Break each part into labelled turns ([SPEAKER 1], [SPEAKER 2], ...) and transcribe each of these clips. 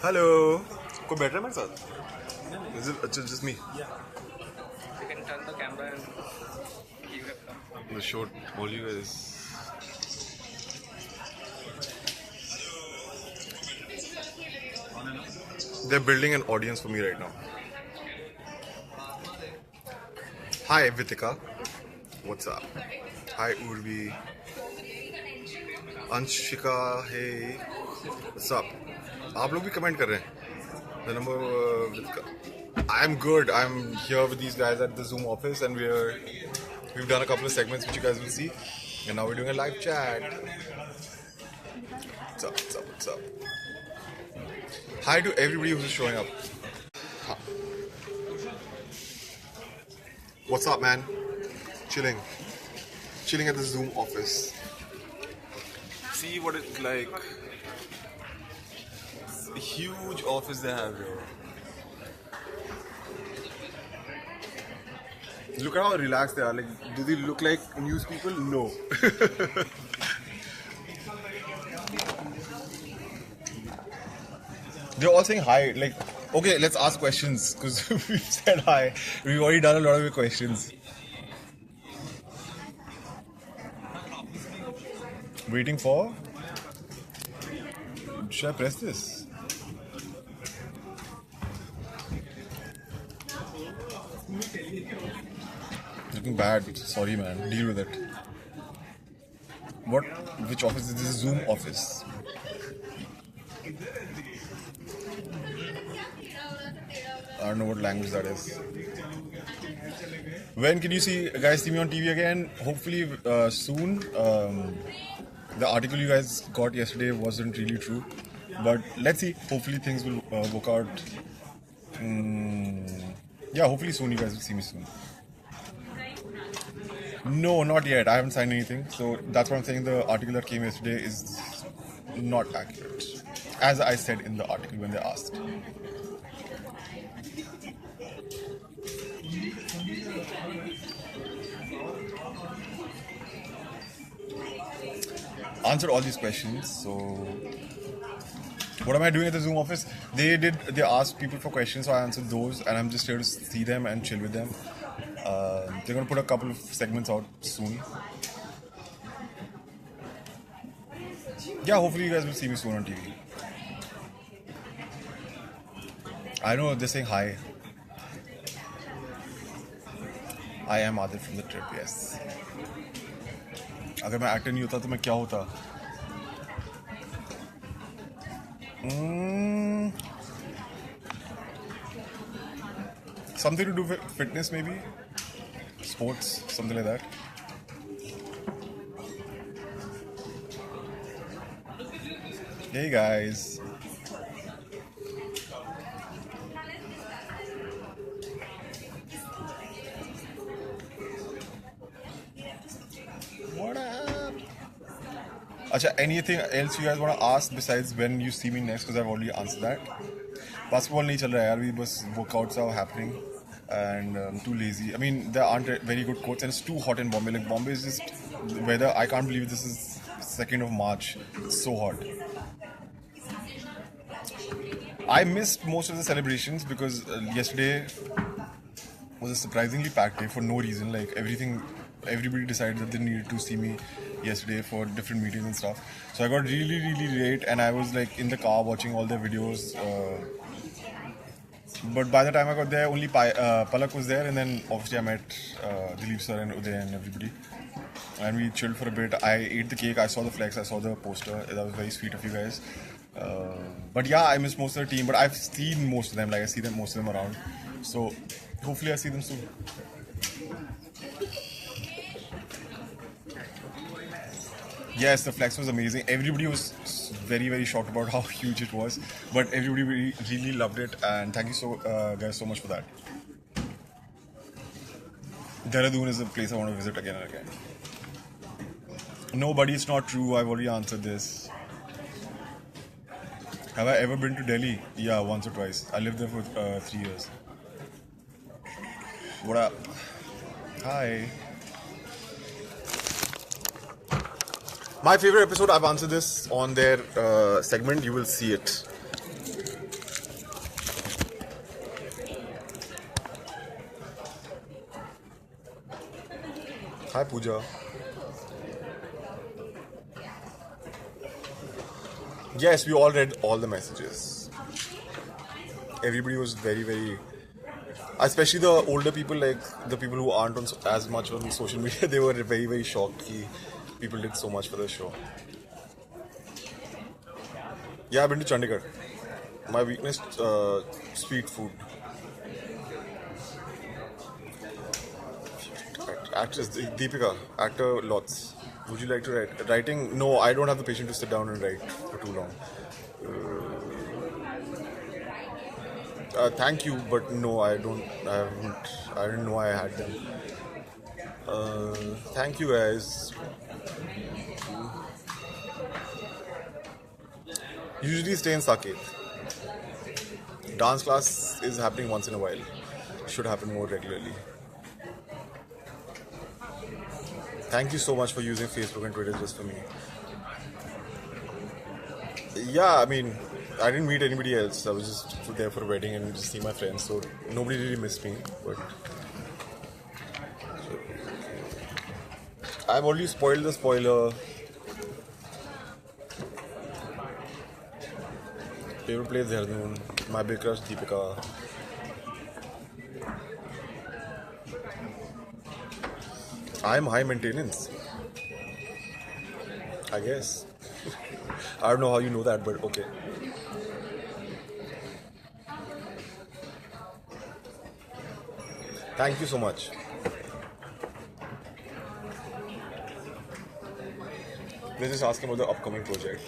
[SPEAKER 1] Hello कोई बैठ रहा है मेरे साथ? Is it just me?
[SPEAKER 2] You can turn the camera and give it a
[SPEAKER 1] The short all you guys. They're building an audience for me right now. Hi Vitika. What's up? Hi Urvi. Anshika. Hey. What's up? आप लोग भी comment कर रहे हैं. The number Vitika. I'm good. I'm here with these guys at the Zoom office and we've done a couple of segments which you guys will see. And now we're doing a live chat. What's up? What's up? What's up? Hi to everybody who's showing up. Huh. What's up, man? Chilling. Chilling at the Zoom office. See what it's like. It's a huge office they have here. Look at how relaxed they are. Like, do they look like news people? No. They're all saying hi. Like, okay, let's ask questions because we've said hi. We've already done a lot of your questions. Waiting for? Should I press this? Looking bad. Sorry, man. Deal with it. What? Which office is this? Zoom office. I don't know what language that is. When can you guys see me on TV again? Hopefully soon. The article you guys got yesterday wasn't really true, but let's see. Hopefully things will work out. Yeah, hopefully soon you guys will see me soon. No, not yet. I haven't signed anything, so that's what I'm saying. The article that came yesterday is not accurate, as I said in the article when they asked. Answered all these questions. So, what am I doing at the Zoom office? They asked people for questions, so I answered those, and I'm just here to see them and chill with them. They're gonna put a couple of segments out soon. Yeah, hopefully you guys will see me soon on TV. I know they're saying hi. I am Adil from the trip, yes. अगर मैं actor नहीं होता तो मैं क्या होता? Something to do with fitness, maybe sports, something like that. Hey guys. What up? Acha, anything else you guys want to ask besides when you see me next? Because I've already answered that. Basketball nahi chal raha hai yaar. We bas workouts are happening, and I'm too lazy. I mean, there aren't very good courts, and it's too hot in Bombay. Like Bombay is just weather. I can't believe this is 2nd of March. It's so hot. I missed most of the celebrations because yesterday was a surprisingly packed day for no reason. Like everybody decided that they needed to see me yesterday for different meetings and stuff. So I got really, really late, and I was like in the car watching all their videos. But by the time I got there, only Palak was there, and then obviously I met Dilip sir and Uday and everybody. And we chilled for a bit. I ate the cake, I saw the flex, I saw the poster. That was very sweet of you guys. But yeah, I missed most of the team, but I've seen most of them. Like I see them, most of them around. So hopefully I see them soon. Yes, the flex was amazing. Everybody was very, very shocked about how huge it was, but everybody really loved it, and thank you guys so much for that. Dehradun is a place I want to visit again and again. No, buddy, it's not true. I've already answered this. Have I ever been to Delhi? Yeah, once or twice. I lived there for 3 years. What up? Hi. My favorite episode, I've answered this on their segment. You will see it. Hi, Pooja. Yes, we all read all the messages. Everybody was very, very. Especially the older people, like the people who aren't on as much on social media, they were very, very shocked that people did so much for the show. Yeah, I've been to Chandigarh. My weakness, street food. Actress Deepika, actor lots. Would you like to write? Writing? No, I don't have the patience to sit down and write for too long. Thank you, but no, I don't. I haven't. I didn't know I had them. Thank you, guys. Usually stay in Saket. Dance class is happening once in a while. Should happen more regularly. Thank you so much for using Facebook and Twitter just for me. Yeah, I mean, I didn't meet anybody else. I was just there for a wedding and just see my friends. So nobody really missed me. But I've already spoiled the spoiler. Favorite place Dehradun. My big crush Deepika. I'm high maintenance. I guess. I don't know how you know that, but okay. Thank you so much. Let's just ask him about the upcoming project.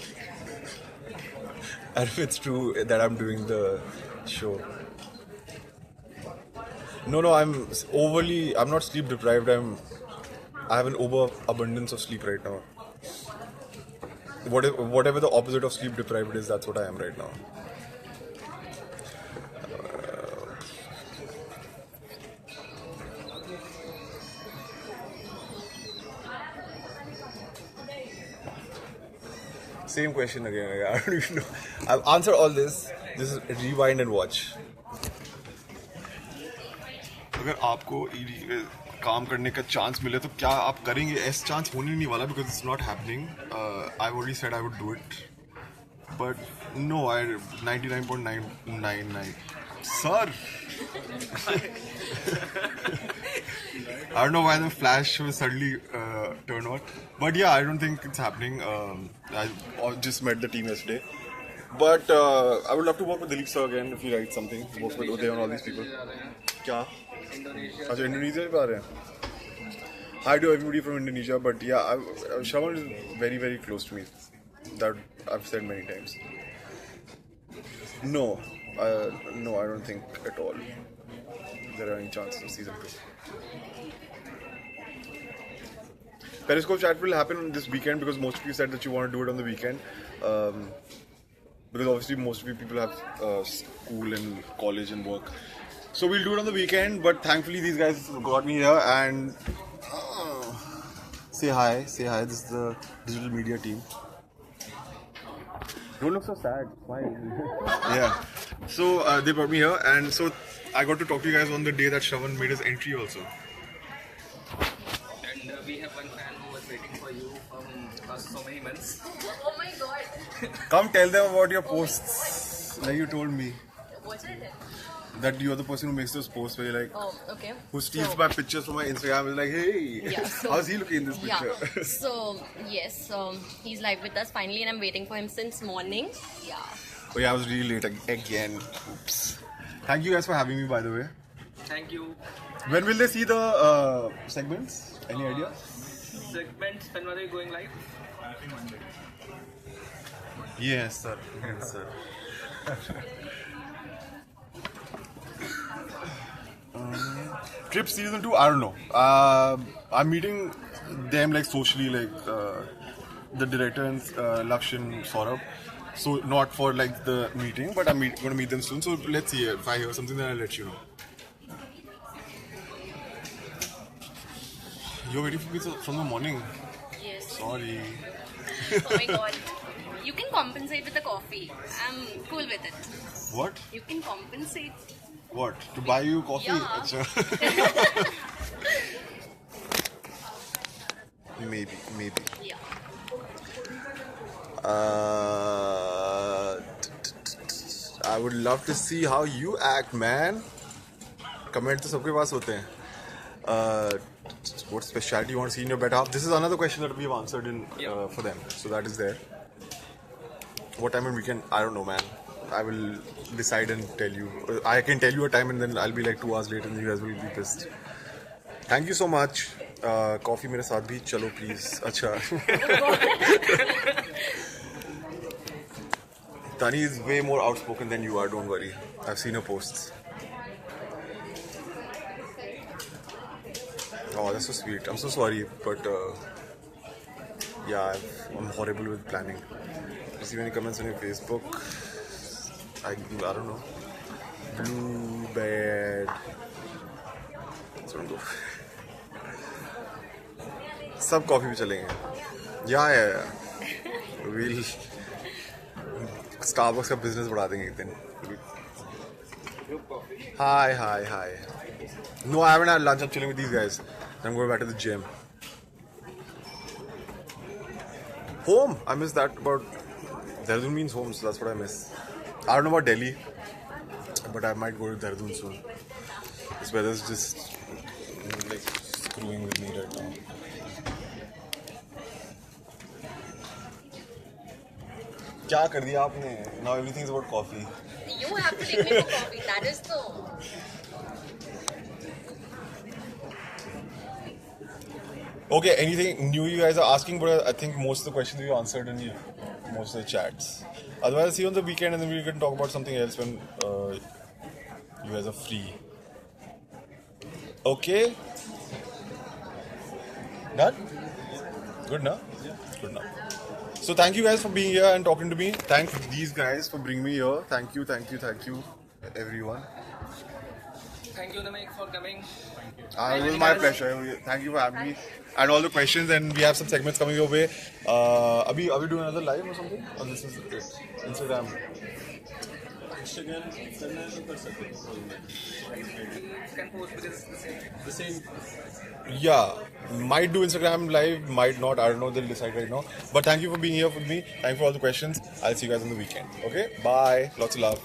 [SPEAKER 1] And if it's true that I'm doing the show. No, I'm not sleep deprived. I have an overabundance of sleep right now. Whatever the opposite of sleep deprived is, that's what I am right now. Same question again. I don't even know. I've answered all this. This is rewind and watch. अगर आपको काम करने का chance मिले तो क्या आप करेंगे? ऐसा चांस होने नहीं वाला because it's not happening. I've already said I would do it, but no, I 99.999. Sir, I don't know why the flash was suddenly turned on, but yeah, I don't think it's happening. I just met the team yesterday, but I would love to work with Dilip sir again if he writes something. Work with Uday and all these people. क्या? अच्छा Indonesia से आ रहे हैं. Hi to everybody from Indonesia, but yeah, Shravan is very, very close to me. That I've said many times. No, I don't think at all there are any chances of season 2. Periscope chat will happen this weekend because most of you said that you want to do it on the weekend. Because obviously most of you people have school and college and work. So we'll do it on the weekend, but thankfully these guys got me here and say hi. This is the digital media team. Don't look so sad. Smile. Yeah. So they brought me here, and so I got to talk to you guys on the day that Shravan made his entry also.
[SPEAKER 2] And we have one fan who was waiting for you from so many months.
[SPEAKER 3] Oh my god.
[SPEAKER 1] Come tell them about your posts, like you told me.
[SPEAKER 3] What's it?
[SPEAKER 1] That you are the person who makes those posts where you're like,
[SPEAKER 3] Oh, okay.
[SPEAKER 1] who steals
[SPEAKER 3] So-
[SPEAKER 1] my pictures from my Instagram is like, hey,
[SPEAKER 3] Yeah, so-
[SPEAKER 1] how's he looking in this
[SPEAKER 3] Yeah.
[SPEAKER 1] picture?
[SPEAKER 3] So yes, he's live with us finally, and I'm waiting for him since morning. Yeah.
[SPEAKER 1] Oh yeah, I was really late again. Oops. Thank you guys for having me, by the way.
[SPEAKER 2] Thank you.
[SPEAKER 1] When will they see the segments? Any idea?
[SPEAKER 2] Segments, when are you going live?
[SPEAKER 1] Yes, sir. Yes, sir. Trip season 2, I don't know. I'm meeting them like socially, like the director and Lakshan Saurabh. So not for like the meeting, but I'm going to meet them soon. So let's see. If I hear something, then I'll let you know. You're waiting for me from the morning.
[SPEAKER 3] Yes.
[SPEAKER 1] Sorry.
[SPEAKER 3] Oh my god. You can compensate with the coffee. I'm cool with it.
[SPEAKER 1] What?
[SPEAKER 3] You can compensate.
[SPEAKER 1] What? To buy you coffee?
[SPEAKER 3] Yeah.
[SPEAKER 1] Achha. maybe.
[SPEAKER 3] Yeah.
[SPEAKER 1] I would love to see how you act, man. Comment तो सबके पास होते हैं. What specialty you want to see in your better half? This is another question that we've answered in for them, so that is there. What time and weekend? I don't know, man. I will decide and tell you. I can tell you a time and then I'll be like 2 hours late and you guys will be pissed. Thank you so much. Coffee मेरे साथ भी चलो please. अच्छा. Tani is way more outspoken than you are. Don't worry. I've seen her posts. Oh, that's so sweet. I'm so sorry, but yeah, I'm horrible with planning. You see any comments on your Facebook? I don't know. Blue bed. सब coffee पे चलेंगे. Yeah. We'll Starbucks का business बढ़ा देंगे एक दिन. Hi. No, I haven't had lunch. I'm chilling with these guys. I'm going back to the gym. Home. I miss that about. Dehradun means home, so that's what I miss. I don't know about Delhi, but I might go to Dehradun soon. This weather's just like screwing with me right now. क्या कर दिया आपने? Now everything is about coffee.
[SPEAKER 3] You have to take me for coffee. That is the.
[SPEAKER 1] Okay, anything new you guys are asking, but I think most of the questions we answered in most of the chats. Otherwise, I'll see you on the weekend and then we can talk about something else when you guys are free. Okay? Done? Good now? Good now. So thank you guys for being here and talking to me. Thank these guys for bringing me here. Thank you, everyone.
[SPEAKER 2] Thank you, Namek, for coming.
[SPEAKER 1] It was my pleasure. Thank you for having me and all the questions. And we have some segments coming your way. Are we doing another live or something? Or this is it? Instagram.
[SPEAKER 2] You can post because it's the same.
[SPEAKER 1] Yeah, might do Instagram live, might not. I don't know. They'll decide right now. But thank you for being here with me. Thank you for all the questions. I'll see you guys on the weekend. Okay? Bye. Lots of love.